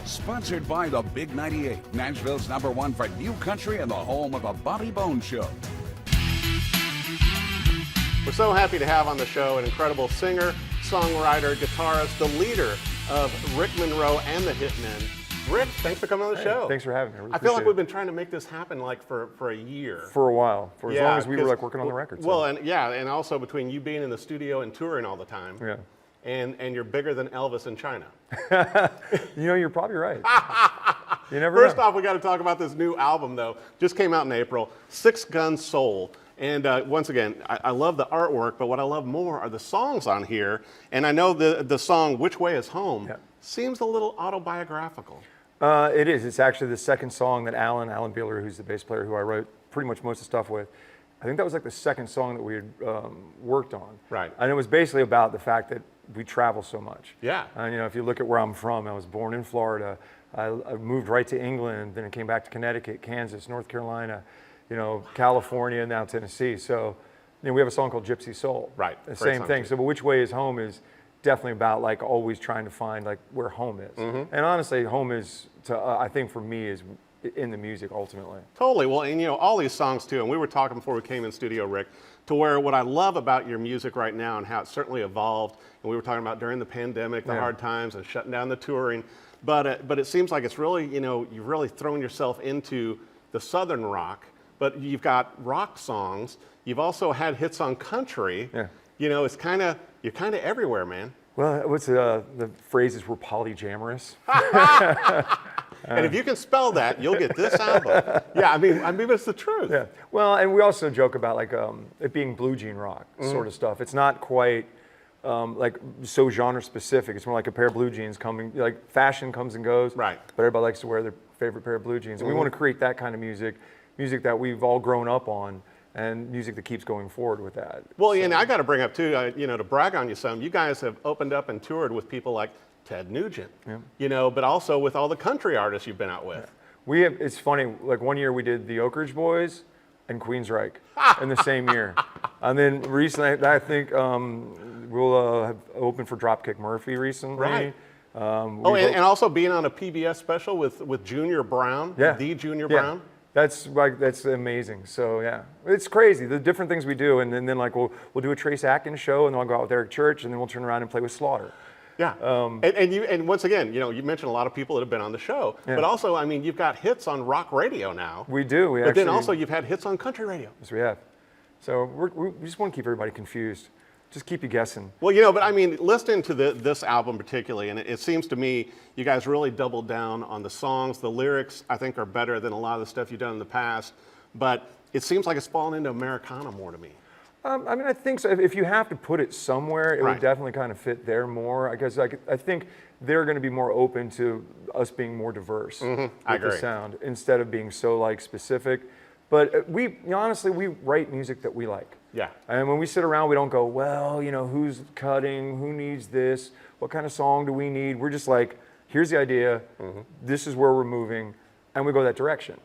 Sponsored by the Big 98, Nashville's #1 for new country and the home of the Bobby Bones Show. We're so happy to have on the show an incredible singer, songwriter, guitarist, the leader of Rick Monroe and the Hitmen. Rick, thanks for coming on the show. Thanks for having me. I feel like we've been trying to make this happen like for a year. For a while, for as long as we were like working on the record. Well, and also between you being in the studio and touring all the time. Yeah. And you're bigger than Elvis and China. You know, you're probably right. You never First know. off, we got to talk about this new album, though. Just came out in April, Six Gun Soul. And once again, I love the artwork, but what I love more are the songs on here. And I know the song "Which Way Is Home" seems a little autobiographical. It is. It's actually the second song that Alan Beeler, who's the bass player who I wrote pretty much most of the stuff with, I think that was like the second song that we had worked on. Right. And it was basically about the fact that we travel so much. Yeah. And you know, if you look at where I'm from, I was born in Florida. I moved right to England, then I came back to Connecticut, Kansas, North Carolina, you know, California, and now Tennessee. So, you know, we have a song called Gypsy Soul. Right. The same thing. So, but Which Way Is Home is definitely about like always trying to find like where home is. And honestly, home is, I think for me, is in the music ultimately. Totally. Well, and you know, all these songs too, and we were talking before we came in studio, Rick, to where what I love about your music right now and how it's certainly evolved, and we were talking about during the pandemic, the hard times and shutting down the touring, but it seems like it's really, you know, you've really thrown yourself into the Southern rock, but you've got rock songs, you've also had hits on country, you know, it's you're kind of everywhere, man. Well, what's the phrase is we're polyamorous. And if you can spell that, you'll get this album. Yeah, I mean, it's the truth. Yeah. Well, and we also joke about like it being blue jean rock sort of stuff. It's not quite like so genre specific. It's more like a pair of blue jeans coming. Like fashion comes and goes. Right. But everybody likes to wear their favorite pair of blue jeans, and we want to create that kind of music that we've all grown up on, and music that keeps going forward with that. Well, and I got to bring up too, you know, to brag on you some. You guys have opened up and toured with people like Ted Nugent, you know, but also with all the country artists you've been out with. It's funny, like one year we did the Oak Ridge Boys and Queensryche in the same year. And then recently, I think we'll have opened for Dropkick Murphy recently. Right. And also being on a PBS special with Junior Brown, the Junior Brown. That's amazing. So yeah, it's crazy the different things we do, and then like we'll do a Trace Atkins show, and then I'll go out with Eric Church, and then we'll turn around and play with Slaughter. Yeah, and once again, you know, you mentioned a lot of people that have been on the show, but also, I mean, you've got hits on rock radio now. We do. But then also you've had hits on country radio. Yes, we have. So we just want to keep everybody confused. Just keep you guessing. Well, you know, but I mean, listening to this album particularly, and it seems to me you guys really doubled down on the songs. The lyrics, I think, are better than a lot of the stuff you've done in the past, but it seems like it's fallen into Americana more to me. I mean, I think so. If you have to put it somewhere, it would definitely kind of fit there more. I guess I think they're going to be more open to us being more diverse with the sound instead of being so like specific. But honestly, we write music that we like. Yeah. And when we sit around, we don't go, well, you know, who's cutting, who needs this, what kind of song do we need? We're just like, here's the idea, this is where we're moving, and we go that direction.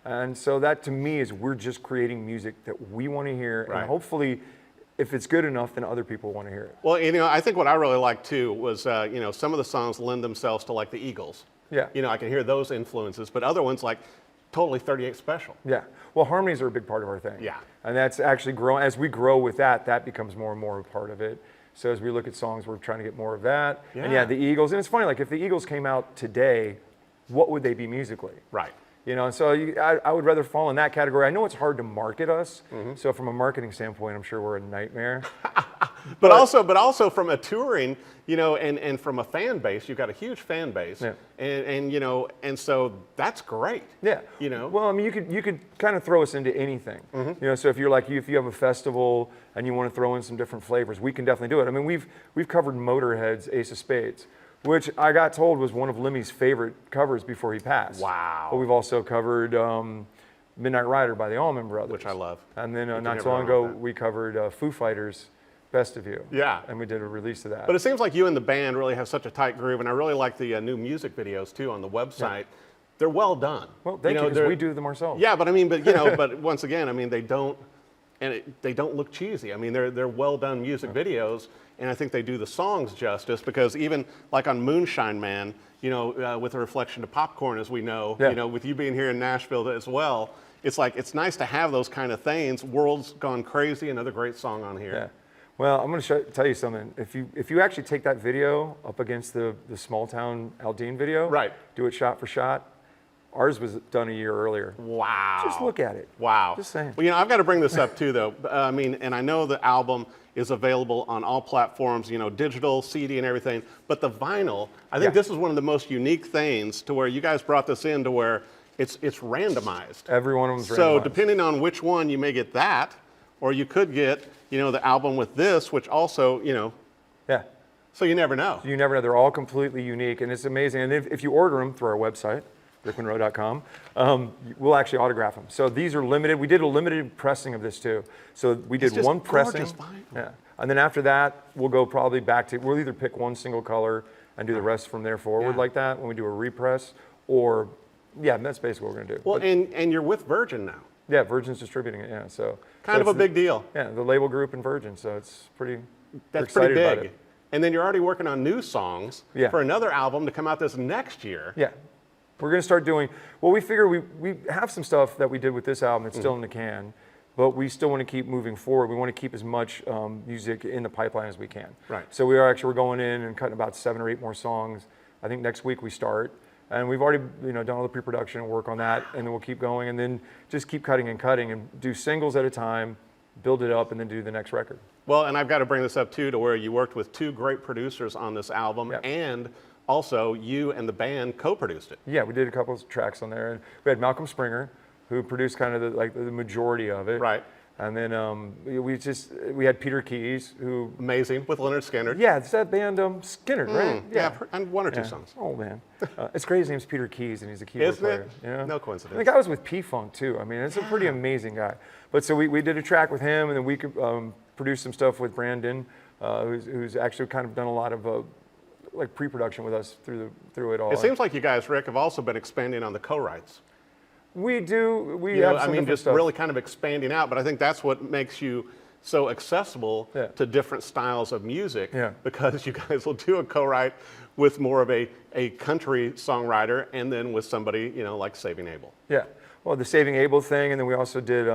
And so that to me is we're just creating music that we want to hear, and hopefully if it's good enough, then other people want to hear it. Well, you know, I think what I really liked too was, you know, some of the songs lend themselves to like the Eagles. Yeah. You know, I can hear those influences, but other ones like totally 38 Special. Yeah. Well, harmonies are a big part of our thing. Yeah. And that's actually growing. As we grow with that becomes more and more a part of it. So as we look at songs, we're trying to get more of that. Yeah. And the Eagles. And it's funny, like if the Eagles came out today, what would they be musically? Right. You know, so I would rather fall in that category. I know it's hard to market us, so from a marketing standpoint, I'm sure we're a nightmare. but also from a touring, you know, and from a fan base, you've got a huge fan base, and you know, and so that's great. Yeah. You know. Well, I mean, you could kind of throw us into anything. You know, so if you're like if you have a festival and you want to throw in some different flavors, we can definitely do it. I mean, we've covered Motorhead's Ace of Spades, which I got told was one of Lemmy's favorite covers before he passed. Wow. But we've also covered Midnight Rider by the Allman Brothers. Which I love. And then not so long ago, we covered Foo Fighters' Best of You. Yeah. And we did a release of that. But it seems like you and the band really have such a tight groove, and I really like the new music videos, too, on the website. Yeah. They're well done. Well, thank you, because we do them ourselves. Yeah, but I mean, but you know, but once again, I mean, they don't and they don't look cheesy. I mean, they're well done music videos, and I think they do the songs justice, because even like on Moonshine Man, you know, with a reflection to Popcorn, as we know, you know, with you being here in Nashville as well, it's like, it's nice to have those kind of things. World's Gone Crazy, another great song on here. Yeah. Well, I'm going to tell you something. If you actually take that video up against the Small Town Aldine video, right, do it shot for shot, ours was done a year earlier. Wow. Just look at it. Wow. Just saying. Well, you know, I've got to bring this up too, though. I mean, and I know the album is available on all platforms, you know, digital, CD, and everything. But the vinyl, I think this is one of the most unique things, to where you guys brought this in to where it's randomized. Every one of them's randomized. So depending on which one, you may get that, or you could get, you know, the album with this, which also, you know. Yeah. So you never know. You never know. They're all completely unique, and it's amazing. And if you order them through our website, rickmonroe.com, we'll actually autograph them. So these are limited. We did a limited pressing of this too. So we did one pressing. Yeah. And then after that, we'll go probably back to, we'll either pick one single color and do the rest from there forward like that when we do a repress, or, yeah, that's basically what we're gonna do. Well, and you're with Virgin now. Yeah, Virgin's distributing it, yeah, so. Kind of a big deal. Yeah, the label group and Virgin, so it's pretty, that's pretty big. And then you're already working on new songs for another album to come out this next year. Yeah. We're going to start doing, well, we figure we have some stuff that we did with this album that's still in the can, but we still want to keep moving forward. We want to keep as much music in the pipeline as we can. Right. So we're going in and cutting about 7 or 8 more songs. I think next week we start. And we've already, you know, done all the pre-production and work on that, and then we'll keep going, and then just keep cutting and do singles at a time, build it up, and then do the next record. Well, and I've got to bring this up too, to where you worked with 2 great producers on this album, and also you and the band co-produced it. Yeah, we did a couple of tracks on there, and we had Malcolm Springer, who produced kind of the majority of it. Right. And then we had Peter Keys, who... Amazing, with Lynyrd Skynyrd. Yeah, it's that band Skynyrd, right? Yeah, and 1 or 2 songs. Oh, man. It's great his name's Peter Keys, and he's a keyboard player. Isn't it? You know? No coincidence. And the guy was with P-Funk, too. I mean, it's a pretty amazing guy. But so we did a track with him, and then we produced some stuff with Brandon, who's actually kind of done a lot of like pre-production with us through it all. It seems like you guys, Rick, have also been expanding on the co-writes. We do. We have some I mean, different just stuff. really kind of expanding out, but I think that's what makes you so accessible to different styles of music, because you guys will do a co-write with more of a country songwriter, and then with somebody, you know, like Saving Abel. Yeah. Well, the Saving Abel thing, and then we also did,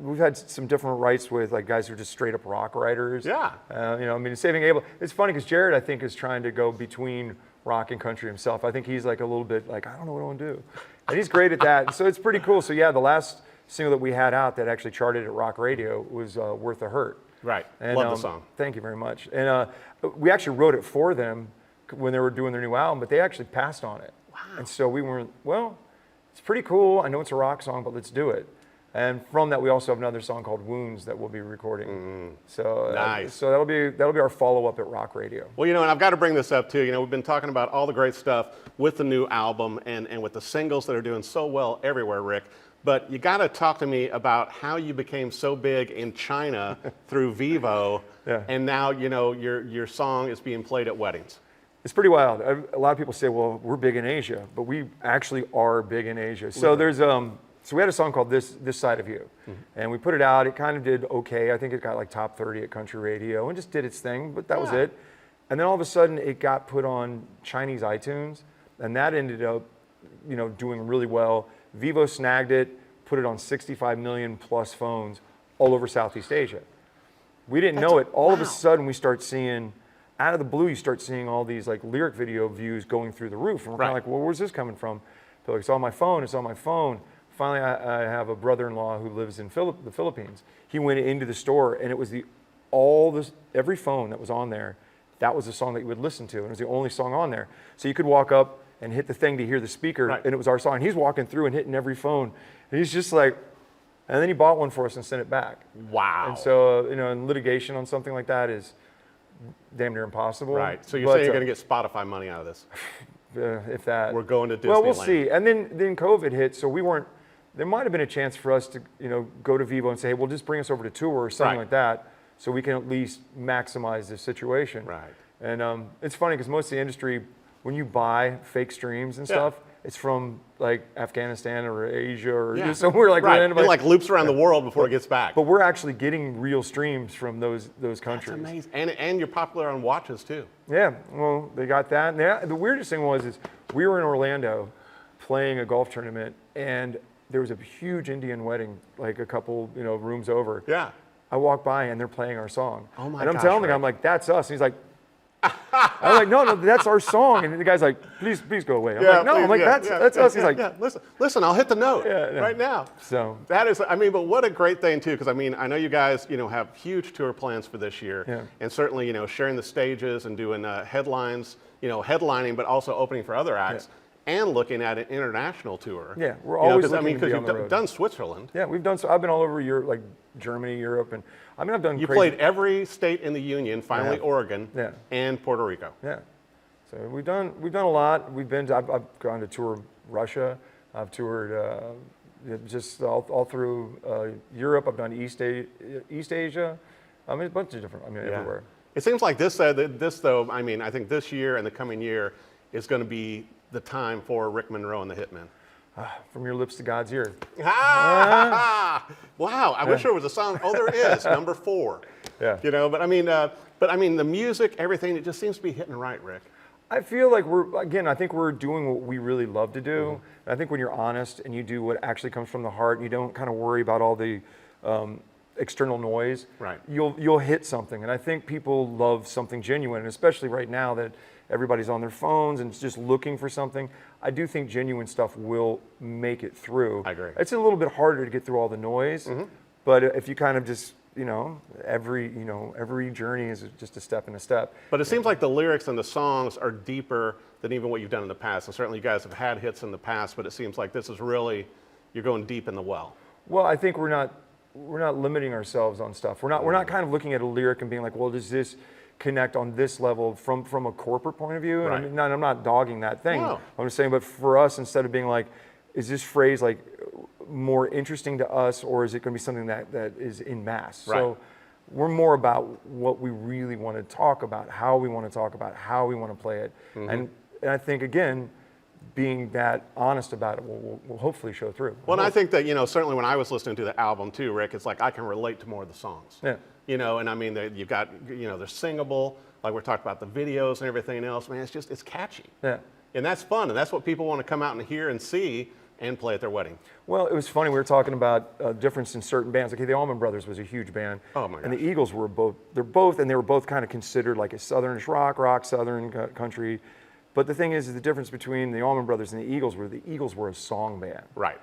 we've had some different writes with like guys who are just straight up rock writers. Yeah. You know, I mean, Saving Abel, it's funny because Jared, I think, is trying to go between rock and country himself. I think he's like a little bit like, I don't know what I want to do. And he's great at that. So it's pretty cool. So yeah, the last single that we had out that actually charted at rock radio was Worth a Hurt. Right. And, love the song. Thank you very much. And we actually wrote it for them when they were doing their new album, but they actually passed on it. Wow. And so we weren't, well, it's pretty cool. I know it's a rock song, but let's do it. And from that, we also have another song called Wounds that we'll be recording. So nice. So that'll be our follow-up at rock radio. Well, you know, and I've got to bring this up too. You know, we've been talking about all the great stuff with the new album and with the singles that are doing so well everywhere, Rick. But you got to talk to me about how you became so big in China through Vivo, and now, you know, your song is being played at weddings. It's pretty wild. A lot of people say, well, we're big in Asia, but we actually are big in Asia. So there's so we had a song called This Side of You, and we put it out. It kind of did okay. I think it got like top 30 at country radio and just did its thing, but that was it. And then all of a sudden it got put on Chinese iTunes, and that ended up, you know, doing really well. Vivo snagged it, put it on 65 million plus phones all over Southeast Asia. We didn't know it. All of a sudden we start seeing, out of the blue, you start seeing all these like lyric video views going through the roof. And we're kind of like, well, where's this coming from? They're like, it's on my phone, it's on my phone. Finally, I have a brother-in-law who lives in the Philippines. He went into the store, and it was every phone that was on there, that was the song that you would listen to, and it was the only song on there. So you could walk up and hit the thing to hear the speaker, and it was our song. And he's walking through and hitting every phone, and he's just like, and then he bought one for us and sent it back. Wow. And so, you know, and litigation on something like that is damn near impossible. Right. So you're saying you're going to get Spotify money out of this? If that. We're going to Disneyland. Well, we'll see. And then COVID hit, so we weren't. There might have been a chance for us to, you know, go to Vivo and say, hey, well, just bring us over to tour or something like that, so we can at least maximize this situation. Right. And it's funny because most of the industry, when you buy fake streams and stuff, it's from like Afghanistan or Asia or just somewhere like right. random. It like loops around the world before it gets back. But we're actually getting real streams from those countries. That's amazing. And you're popular on watches too. Yeah, well, they got that. And the weirdest thing is we were in Orlando playing a golf tournament, and there was a huge Indian wedding, like a couple, rooms over. Yeah. I walk by and they're playing our song. Oh my And I'm gosh, telling the guy, I'm like, that's us. And he's like, I'm like, no, that's our song. And the guy's like, please go away. I'm like, no, please, I'm like, that's us. He's like, listen, I'll hit the note right now. So that is, but what a great thing too, because I know you guys, have huge tour plans for this year, and certainly, sharing the stages and doing headlines, headlining, but also opening for other acts. Yeah. And looking at an international tour. Yeah, we're always looking because to be on the you've road. done Switzerland. Yeah, we've done. So I've been all over Europe, like Germany, Europe, and I've done. You crazy. played every state in the union, finally Oregon, and Puerto Rico. Yeah, so we've done a lot. I've gone to tour Russia. I've toured just all through Europe. I've done East Asia. A bunch of different. Everywhere. It seems like this though. I think this year and the coming year is going to be the time for Rick Monroe and the Hitmen. From your lips to God's ear. Wow! I wish there was a song. Oh, there is, number 4. Yeah. But the music, everything, it just seems to be hitting right, Rick. I feel like I think we're doing what we really love to do. And I think when you're honest and you do what actually comes from the heart, and you don't kind of worry about all the external noise, right? You'll hit something. And I think people love something genuine, and especially right now that everybody's on their phones and just looking for something. I do think genuine stuff will make it through. I agree. It's a little bit harder to get through all the noise, but if you kind of just, every journey is just a step and a step. But it seems like the lyrics and the songs are deeper than even what you've done in the past. And certainly you guys have had hits in the past, but it seems like this is really, you're going deep in the well. Well, I think we're not limiting ourselves on stuff. We're not kind of looking at a lyric and being like, well, does this connect on this level from a corporate point of view? Right. And I'm not dogging that thing. No. I'm just saying, but for us, instead of being like, is this phrase like more interesting to us, or is it going to be something that is in mass? Right. So we're more about what we really want to talk about, how we want to talk about, how we want to play it. And I think, again, being that honest about it will hopefully show through. Well, and I think that, certainly when I was listening to the album too, Rick, it's like I can relate to more of the songs. Yeah. And you've got, they're singable, like we're talking about the videos and everything else. Man, it's catchy. Yeah. And that's fun, and that's what people want to come out and hear and see and play at their wedding. Well, it was funny. We were talking about difference in certain bands. Okay, the Allman Brothers was a huge band. Oh my gosh. And the Eagles were both. They were both kind of considered like a southernish rock, southern country. But the thing is the difference between the Allman Brothers and the Eagles were a song band. Right.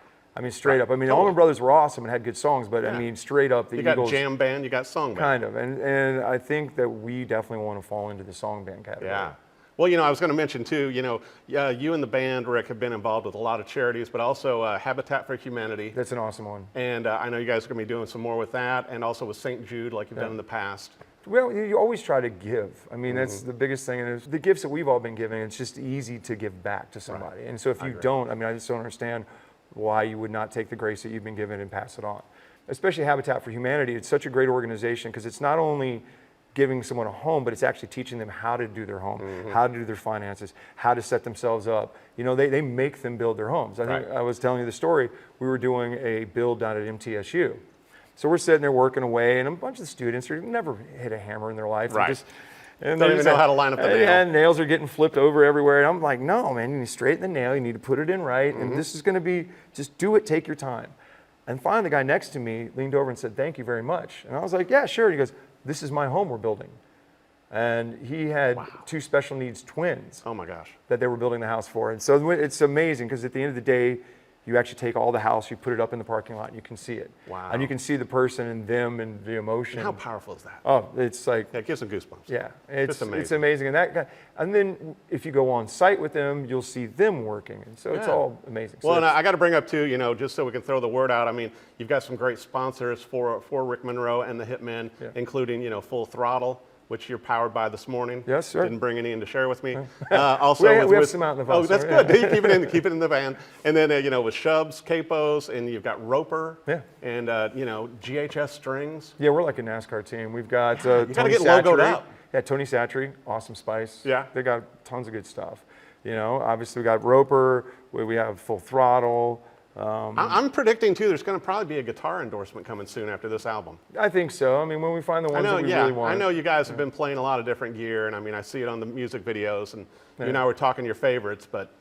Straight up. The Allman Brothers were awesome and had good songs, but straight up, the you Eagles. You got jam band, you got song band. Kind of, and I think that we definitely want to fall into the song band category. Yeah. Well, I was going to mention too, you and the band, Rick, have been involved with a lot of charities, but also Habitat for Humanity. That's an awesome one. And I know you guys are going to be doing some more with that, and also with St. Jude, like you've done in the past. Well, you always try to give. That's the biggest thing. And the gifts that we've all been giving, it's just easy to give back to somebody. Right. And so if you don't, I just don't understand why you would not take the grace that you've been given and pass it on. Especially Habitat for Humanity. It's such a great organization because it's not only giving someone a home, but it's actually teaching them how to do their home, how to do their finances, how to set themselves up. They make them build their homes. I think I was telling you the story. We were doing a build down at MTSU. So we're sitting there working away, and a bunch of the students who never hit a hammer in their life. Right. And don't even know how to line up the nail. And nails are getting flipped over everywhere. And I'm like, no, man, you need to straighten the nail. You need to put it in right. And this is going to be, just do it, take your time. And finally, the guy next to me leaned over and said, thank you very much. And I was like, yeah, sure. And he goes, this is my home we're building. And he had 2 special needs twins. Oh my gosh. That they were building the house for. And so it's amazing because at the end of the day, you actually take all the house, you put it up in the parking lot, and you can see it. Wow. And you can see the person and them and the emotion. And how powerful is that? Oh, it's like... Yeah, it gives them goosebumps. Yeah, it's amazing. It's amazing. And then if you go on site with them, you'll see them working. And so it's all amazing. Well, so and I got to bring up too, just so we can throw the word out, you've got some great sponsors for Rick Monroe and the Hitmen, including, Full Throttle, which you're powered by this morning. Yes, sir. Didn't bring any in to share with me. Also, we have some out in the van. Oh, that's good. Keep it in the van. And then, with Schubbs, Capos, and you've got Roper. Yeah. And, GHS Strings. Yeah, we're like a NASCAR team. We've got you got to Tony get logoed Satry. up. Yeah, Tony Satry, awesome spice. Yeah. They got tons of good stuff. You know, obviously we got Roper, we have Full Throttle. I'm predicting too. There's going to probably be a guitar endorsement coming soon after this album. I think so. I mean, when we find the ones that we really want. I know you guys have been playing a lot of different gear, and I mean, I see it on the music videos, and you and I were talking your favorites, but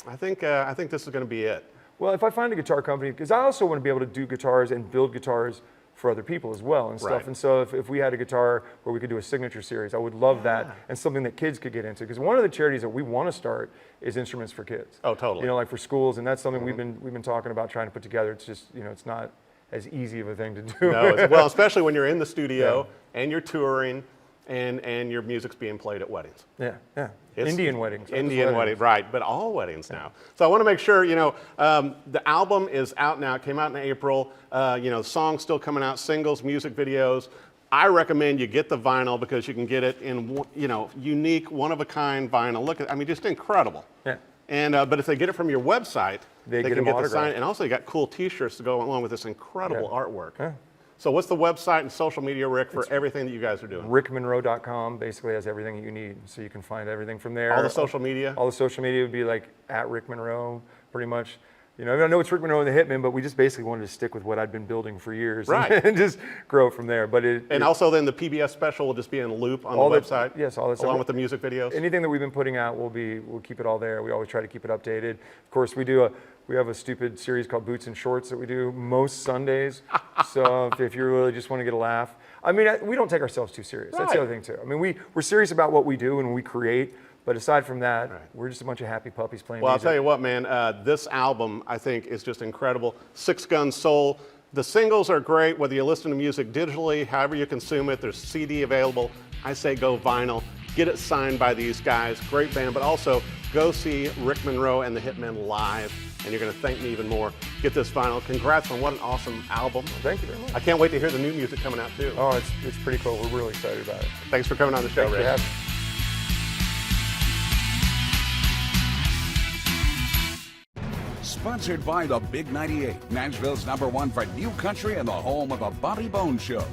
I think this is going to be it. Well, if I find a guitar company, because I also want to be able to do guitars and build guitars for other people as well and stuff. Right. And so if we had a guitar where we could do a signature series, I would love that, and something that kids could get into. Because one of the charities that we want to start is instruments for kids. Oh, totally. You know, like for schools, and that's something we've been talking about trying to put together. It's just, you know, it's not as easy of a thing to do. No, well, especially when you're in the studio and you're touring and your music's being played at weddings. Yeah. Indian weddings. Indian weddings, right, but all weddings now. So I want to make sure, you know, the album is out now. It came out in April. You know, songs still coming out, singles, music videos. I recommend you get the vinyl because you can get it in, you know, unique, one-of-a-kind vinyl. Look at, I mean, just incredible. Yeah. And but if they get it from your website, they can them get the autographed. sign. And also, you got cool T-shirts to go along with this incredible artwork. Yeah. So what's the website and social media, Rick, for everything that you guys are doing? RickMonroe.com basically has everything you need, so you can find everything from there. All the social media? All the social media would be like at Rick Monroe, pretty much. You know, I know it's Rick Monroe The Hitmen, but we just basically wanted to stick with what I'd been building for years, right, and just grow from there. But also then the PBS special will just be in a loop on the website. Yes, all that stuff. Along with the music videos. Anything that we've been putting out, we'll keep it all there. We always try to keep it updated. Of course, we have a stupid series called Boots and Shorts that we do most Sundays. So if you really just want to get a laugh, I mean, we don't take ourselves too serious. That's the other thing too. I mean, we're serious about what we do and we create. But aside from that, we're just a bunch of happy puppies playing music. Well, I'll tell you what, man, this album, I think, is just incredible. Six Gun Soul. The singles are great, whether you listen to music digitally, however you consume it. There's CD available. I say go vinyl. Get it signed by these guys. Great band. But also, go see Rick Monroe and the Hitmen live, and you're going to thank me even more. Get this vinyl. Congrats on what an awesome album. Well, thank you very much. I can't wait to hear the new music coming out, too. Oh, it's pretty cool. We're really excited about it. Thanks for coming on the show, Rick. Thanks for having me. Sponsored by the Big 98, Nashville's #1 for new country and the home of the Bobby Bones Show.